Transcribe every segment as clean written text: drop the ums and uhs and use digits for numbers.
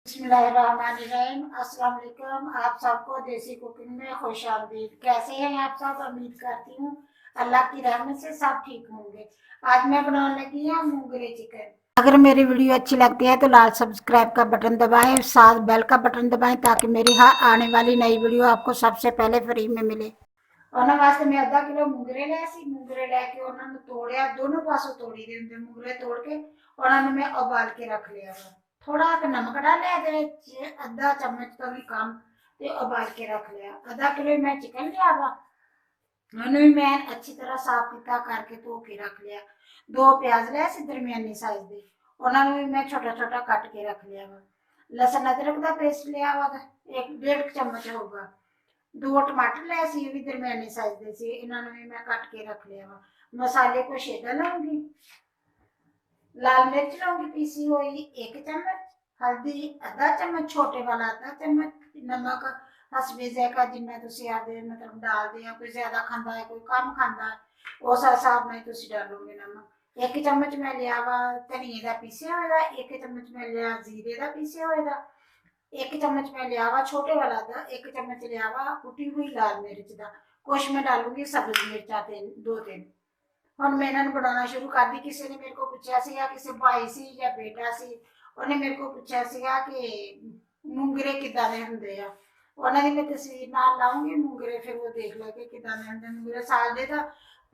बिस्मिल्लाहिर्रहमानिर्रहीम। अस्सलाम वालेकुम। आप सबको देसी कुकिंग में खुशामदीद। कैसे हैं आप सब? उम्मीद करती हूँ अल्लाह की रहमत से सब ठीक होंगे। आज मैं बनाने लगी हूँ मूंगरे चिकन। अगर मेरी वीडियो अच्छी लगती है तो लाल सब्सक्राइब का बटन दबाएं, साथ बेल का बटन दबाएं ताकि मेरी हर आने वाली नई वीडियो आपको सबसे पहले फ्री में मिले। ਉਹਨਾਂ ਵਾਸਤੇ मैं आधा किलो मूंगरे ले सी। मूंगरे लैके उन्होंने तोड़िया, दोनों पासों तोड़ी दे होंगे मूंगरे। तोड़ के उन्होंने मैं उबाल के रख लिया वा। थोड़ा नमक डालिया ते आधा चम्मच का भी कम ते उबाल के रख लिया। आधा किलो मैं चिकन लिया वा, उन्हें भी मैं अच्छी तरह साफ किया करके धो के रख लिया। दो प्याज लिया सी दरमियानी साइज के, उन्होंने भी मैं छोटा छोटा कट के रख लिया वा। लसन अदरक का पेस्ट लिया वा, एक 1.5 चम्मच होगा। दो टमाटर ले सी, भी दरमियानी साइज के सी, इन्होंने भी मैं कट के रख लिया वा। मसाले को छेदा लूंगी। लाल मिर्च लूंगी पीसी हुई 1 चम्मच, हल्दी आधा चम्मच, छोटे वाला आधा चम्मच, नमक हसबे ज़ायका जिन्ना तुसी आपदे मतलब डालदे हो। कोई ज्यादा खांदा है, कोई कम खांदा है, उस हिसाब नाल तुसी डालोगे नमक। 1 चम्मच मैं लिया वा धनिए दा पीसिया होया, 1 चम्मच मैं लिया जीरे दा पीसिया होया, 1 चम्मच मैं लिया वा छोटे वाला दा, 1 चम्मच लिया वा कुटी हुई लाल मिर्च दा। कुछ मैं डालूंगी सब्ज मिर्चा 2-3। ਹੁਣ ਮੈਂ ਇਹਨਾਂ ਨੂੰ ਬਣਾਉਣਾ ਸ਼ੁਰੂ ਕਰਦੀ। ਕਿਸੇ ਨੇ ਮੇਰੇ ਕੋਲ ਪੁੱਛਿਆ ਸੀਗਾ, ਕਿਸੇ ਭਾਈ ਸੀ ਜਾਂ ਬੇਟਾ ਸੀ, ਉਹਨੇ ਮੇਰੇ ਕੋਲ ਪੁੱਛਿਆ ਸੀਗਾ ਕਿ ਮੂੰਗਰੇ ਕਿੱਦਾਂ ਦੇ ਹੁੰਦੇ ਆ। ਉਹਨਾਂ ਦੀ ਮੈਂ ਤਸਵੀਰ ਨਾਲ ਲਾਉਂਗੀ ਮੂੰਗਰੇ, ਫਿਰ ਉਹ ਦੇਖ ਲੈ ਕਿ ਕਿੱਦਾਂ ਦੇ ਹੁੰਦੇ ਮੂੰਗਰੇ। ਸਾਲ ਦੇ ਤਾਂ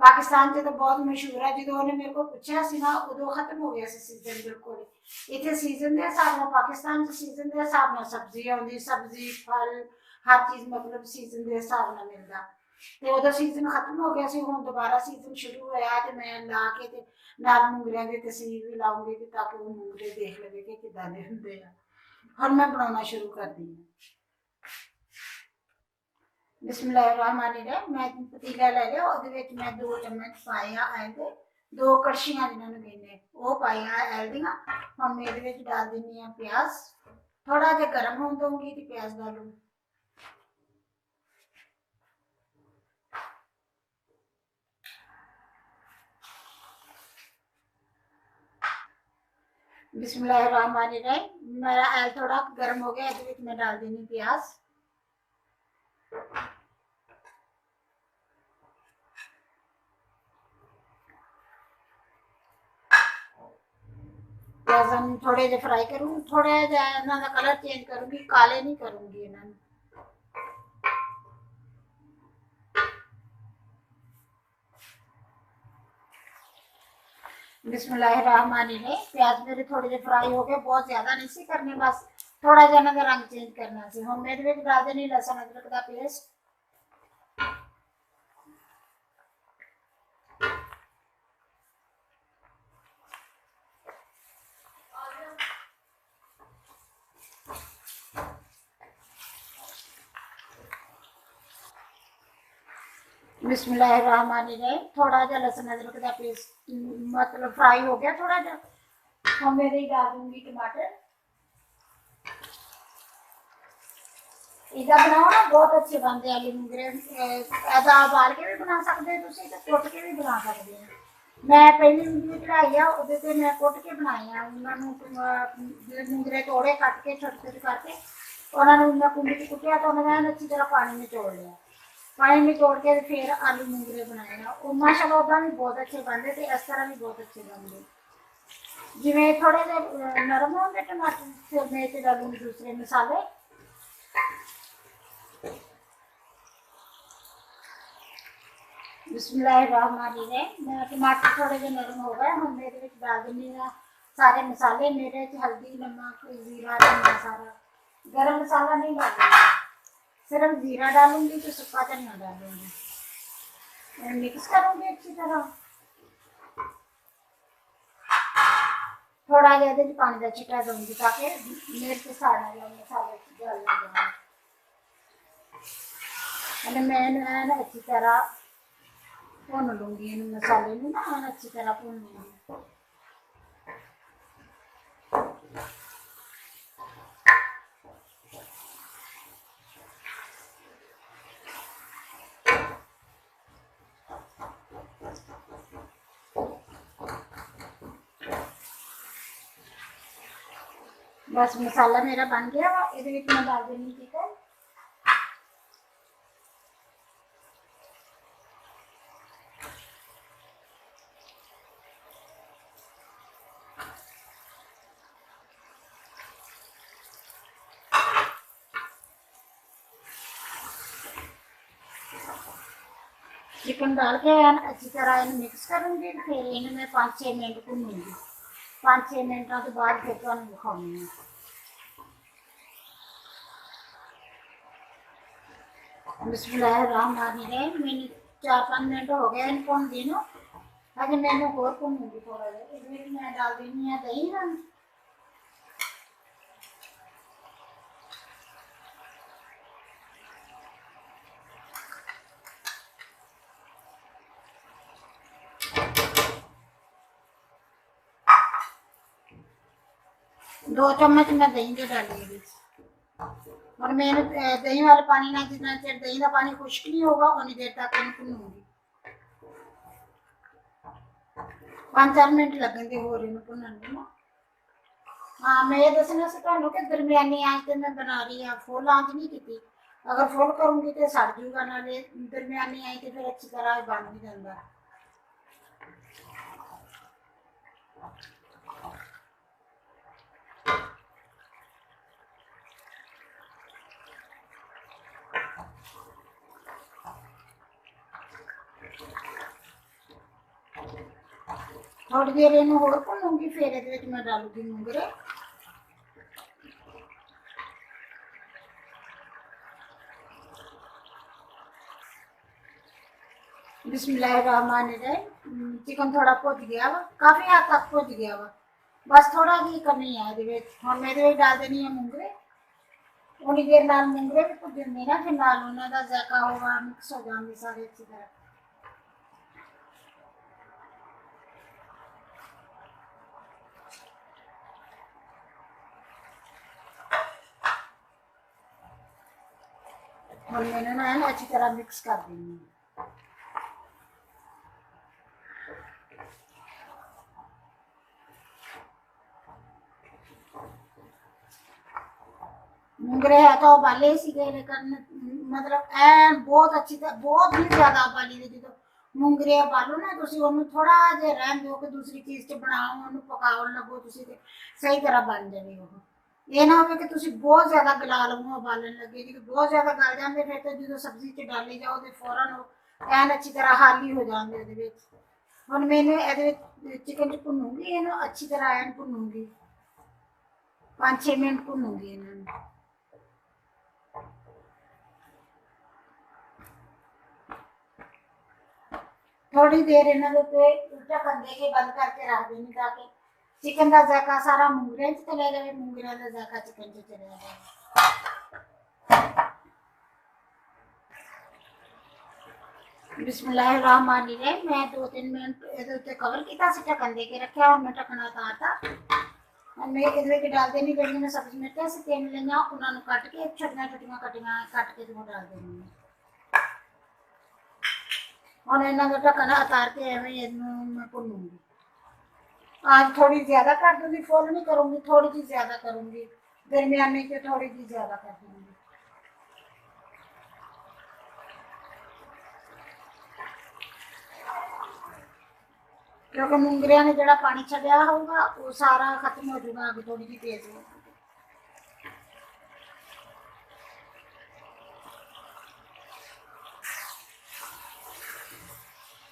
ਪਾਕਿਸਤਾਨ 'ਚ ਤਾਂ ਬਹੁਤ ਮਸ਼ਹੂਰ ਹੈ। ਜਦੋਂ ਉਹਨੇ ਮੇਰੇ ਕੋਲ ਪੁੱਛਿਆ ਸੀ ਨਾ, ਉਦੋਂ ਖਤਮ ਹੋ ਗਿਆ ਸੀ ਸੀਜ਼ਨ ਬਿਲਕੁਲ। ਇੱਥੇ ਸੀਜ਼ਨ ਦੇ ਹਿਸਾਬ ਨਾਲ, ਪਾਕਿਸਤਾਨ 'ਚ ਸੀਜ਼ਨ ਦੇ ਹਿਸਾਬ ਨਾਲ ਸਬਜ਼ੀ ਆਉਂਦੀ, ਸਬਜ਼ੀ ਫਲ ਹਰ ਚੀਜ਼ ਮਤਲਬ ਸੀਜ਼ਨ ਦੇ ਹਿਸਾਬ ਨਾਲ ਮਿਲਦਾ। ਤੇ ਉਹਦਾ ਸੀਜ਼ਨ ਖਤਮ ਹੋ ਗਿਆ ਸੀ, ਹੁਣ ਦੁਬਾਰਾ ਸੀਜ਼ਨ ਸ਼ੁਰੂ ਹੋਇਆ ਤੇ ਮੈਂ ਲਾ ਕੇ ਤੇ ਨਾਲ ਮੂੰਗਰਿਆਂ ਦੀ ਤਸਵੀਰ ਵੀ ਲਾਉਂਗੀ ਕਿ ਤਾਂ ਕਿ ਉਹ ਮੂੰਗਰੇ ਦੇਖ ਲਵੇ ਕਿ ਕਿੱਦਾਂ ਦੇ ਹੁੰਦੇ ਆ। ਹੁਣ ਮੈਂ ਬਣਾਉਣਾ ਸ਼ੁਰੂ ਕਰਦੀ ਹਾਂ। ਬਿਸਮਿल्लाहिर्रहमानिर्रहीम। मैं पतीला ले लिया, ਉਹਦੇ ਵਿੱਚ ਮੈਂ 2 ਚਮਚ ਪਾਏ ਆ ਆਇਲ ਦੇ, 2 ਕੜਛੀਆਂ ਜਿਨ੍ਹਾਂ ਨੂੰ ਕਹਿੰਦੇ ਉਹ ਪਾਈਆਂ ਆਇਲ ਦੀਆਂ। ਹੁਣ ਮੈਂ ਇਹਦੇ ਵਿੱਚ ਡਾਲ ਦਿੰਦੀ ਆ ਪਿਆਜ਼। ਥੋੜਾ ਜਿਹਾ ਗਰਮ ਹੋਣ ਦਊਂਗੀ ਤੇ ਪਿਆਜ਼ ਡਾਲੂੰਗੀ। बिस्मिल्लाहिर्रहमानिर्रहीम। मेरा ऑयल थोड़ा गर्म हो गया, ये मैं डाल देनी प्याज। प्याज हम थोड़े जे फ्राई करूँ, थोड़ा जा इन्हां दा कलर चेंज करूंगी, काले नहीं करूंगी इन्हां नूं। बिस्मिल्लाहिर्रहमानिर्रहीम। प्याज मेरे थोड़े जे फ्राई हो गए, बहुत ज्यादा नहीं सी करने, बस थोड़ा जा इन्हां दा रंग चेंज करना सी। हुण मैं इहदे विच डाल देनी लहसुन अदरक दा पेस्ट। बिस्मिल्लाहिर्रहमानिर्रहीम। थोड़ा जा लहसुन अदरक का पेस्ट मतलब फ्राई हो गया थोड़ा जा। हम मेरे ही डाल दूंगी टमाटर। इदा बनाओ ना, बहुत अच्छे बनते आलू मूंगरे। ऐसा उबाल के भी बना सकते हो, तुम कुट के भी बना सकते हो। मैं पहली वीडियो चढ़ाई है, वो मैं कुट के बनाई है। उन्होंने मूंगरे तोड़े कट के छोटे छोटे करके, उन्होंने मैं कुंडी च कुटिया तो उन्होंने अच्छी तरह पानी निचोड़ लिया। पानी निचोड़ के फिर आलू मूंगरे बनाए हैं। वो माशाल्लाह उदा भी बहुत अच्छे बनते थे, इस तरह भी बहुत अच्छे बनते। जिमें थोड़े जे नरम होंगे टमाटर, फिर मैं डालूंगी दूसरे मसाले। बिस्मिल्लाहिर्रहमानिर्रहीम। टमाटर थोड़े जे नरम हो गए, हम मेरे डाल देनी सारे मसाले। मेरे हल्दी नमक जीरा धनिया सारा, गरम मसाला नहीं डालूंगी, सिर्फ जीरा डालूंगी तो सूखा धनिया डालूंगी। मिक्स करूंगी अच्छी तरह। थोड़ा जिहा पानी का छिटा दूंगी ताकि मिर्च साड़ा जाए, मसाले गल जाए। मैं अच्छी तरह भुन लूंगी इन मसाले में ना, अच्छी तरह भुन लूंगी। बस मसाला मेरा बन गया वा, ये मैं डाल देनी चिकन। चिकन डाल के अच्छी तरह इन मिक्स करूँगी, फिर इन्हें मैं 5-6 मिनट भूनूंगी। 5-6 मिनटों के बाद फिर तुहानू दिखाऊंगी। बिस्मिल्लाहिर्रहमानिर्रहीम। मैंने 4-5 मिनट हो गए इन भुनदी नू। अजे मैंने होर भुनूंगी थोड़ा जिहा। इहदे विच मैं डाल देनी है दही ना। 2 चम्मच मैं दही के डाली। और मैं दही वाले पानी ना, जितना चेर दही का पानी खुश्क नहीं होगा उन्नी देर तक इन भुनूंगी। 5-4 मिनट लगेंगे होर इन भुनन नू। हाँ, मैं ये दसना सी तुहानू कि दरमियानी आंच ते मैं बना रही हाँ, फुल आंच नहीं की। अगर फुल करूँगी तो सड़ जूगा, नाले दरमियानी आंच ते फिर अच्छी तरह बन भी जाता। थोड़ी देर इन होर भुनूंगी, फिर ये मैं डालूगी मूंगरे। बिस्मिल्लाहिर्रहमानिर्रहीम। चिकन थोड़ा भुज गया वा, काफ़ी हद तक भुज गया वा। बस थोड़ा जी कमी है ये। हम मैं डाल देनी है मूंगरे। उन्नी देर नाल मूंगरे भी भुज जाते ना, फिर नाल उन्हां दा जायका होगा मिक्स हो जाएंगे सारे अच्छी तरह। और मैंने ना अच्छी तरह मिक्स कर देनी है। मूंगरे है तो उबाले सीगे, लेकिन मतलब बहुत अच्छी तरह, बहुत ही ज्यादा उबाली दे। जो मूंगरे उबालो ना तुसी, ओनू थोड़ा जिहा रहन दो कि दूसरी चीज़ च बनाओ, ओनू पकाओ लगो तुसी ते सही तरह बन जावे ओह। ये ना हो कि तुसी बहुत ज़्यादा गला लवो उबालन लगे, जे बहुत ज़्यादा गल जांदे फिर तो जो सब्जी च डाली जाओ तो फौरन एन अच्छी तरह हाली हो जांदे ओहदे विच। हुण मैंने इहदे विच चिकन च भुनूंगी, इहनू अच्छी तरह एन भुनूंगी। 5-6 मिनट भुनूंगी इन्हां नू। थोड़ी देर इन्हां दे उत्ते ढक्कन दे के बंद करके रख देनी, ताकि चिकन का जायका सारा मूंगरे च चले जाए, मूंगरे का जायका चिकन च चले जाए। बिस्मिल्लाहिर्रहमानिर्रहीम। मैं 2-3 मिनट इहदे उत्ते कवर किया सी, ढक्कन दे के रखा। हुण मैं ढक्कना उतारता। मैं इहदे विच डाल देनी जेहड़ियां मैं सब्जी मिर्चां सी 3 लईआं, उन्हां नू कट के छोटियां-छोटियां कटियां कट के मैं डाल देनी है। हुण इन्हां दा ढक्कन उतार के एवें इहनू मैं भुनूंगी। आज थोड़ी ज़्यादा कर दूँगी, फुल नहीं करूँगी, थोड़ी सी ज़्यादा करूँगी। दरमियाने से थोड़ी सी ज़्यादा कर दूँगी। क्योंकि मूंगरिया ने जोड़ा पानी छड्डिया होगा वो सारा खत्म हो जाएगा, अग थोड़ी जी तेज हो।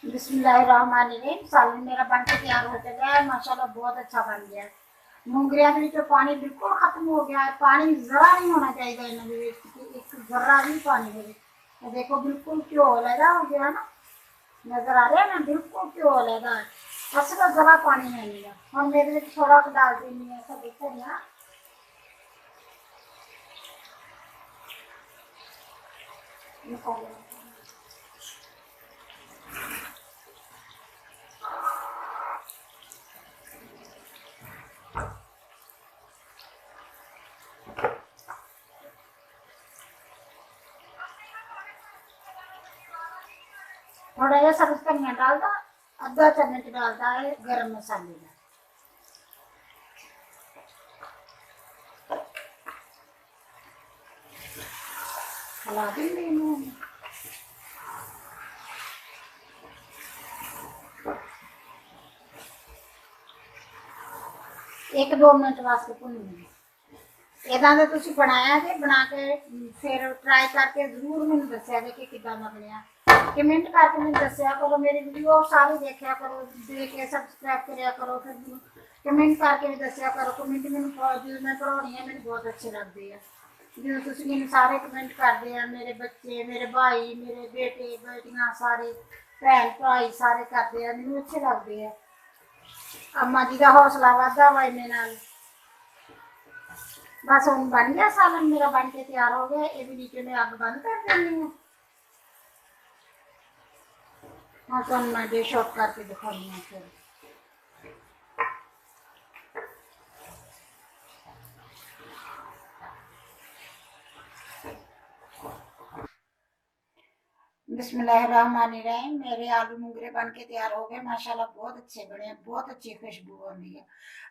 बिस्मिल्लाहिर्रहमानिर्रहीम। सालन मेरा बन के तैयार हो चुका है माशाल्लाह, बहुत अच्छा बन गया है। मूंगरिया के विचों पानी बिल्कुल खत्म हो गया है, पानी जरा नहीं होना चाहिए इन्हां दे विच कि एक जरा भी पानी हो। देखो बिल्कुल घ्यो लगा हो गया ना, नजर आ रहा है ना, बिल्कुल घ्यो लगा है। बस का जरा पानी नहीं है। हम मेरे विच थोड़ा डाल देनी है सब धनिया। थोड़ा जहा सब्ज धनिया डालदा, आधा चम्मच डालदा है गरम मसाले का। ला देंगे इन्हों एक दो मिनट वास्ते भुननी इदा तो तुसी बनाया जे बना के फिर ट्राई करके जरूर मैंने दसिया जे कि किदा दा बनया कमेंट करके मैंने दसिया करो मेरी वीडियो सारी देखा करो देख के सबसक्राइब करिया करो फिर कमेंट करके भी दसिया करो कमेंट मैंने जो मैं पढ़ानी है मैंने बहुत अच्छे लगते हैं जो तुसी मैंने सारे कमेंट करते हैं मेरे बच्चे मेरे भाई मेरे बेटे बेटियां सारे भैन भाई सारे करते हैं मैंने अच्छे लगते हैं अम्मा जी का हौसला वादा वा इन्ने नाल बस हम बन गया सालन मेरा बन के तैयार हो गया ये नीचे में अग बंद कर देनी है हाँ तो मैं डिश आउट करके दिखानी हूँ फिर बिस्मिल्लाहिर्रहमानिर्रहीम मेरे आलू मुंगरे बन के तैयार हो गए माशाल्लाह बहुत अच्छे बने बहुत अच्छी खुशबू आती है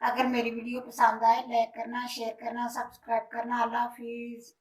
अगर मेरी वीडियो पसंद आए लाइक करना शेयर करना सब्सक्राइब करना अल्लाह हाफिज़।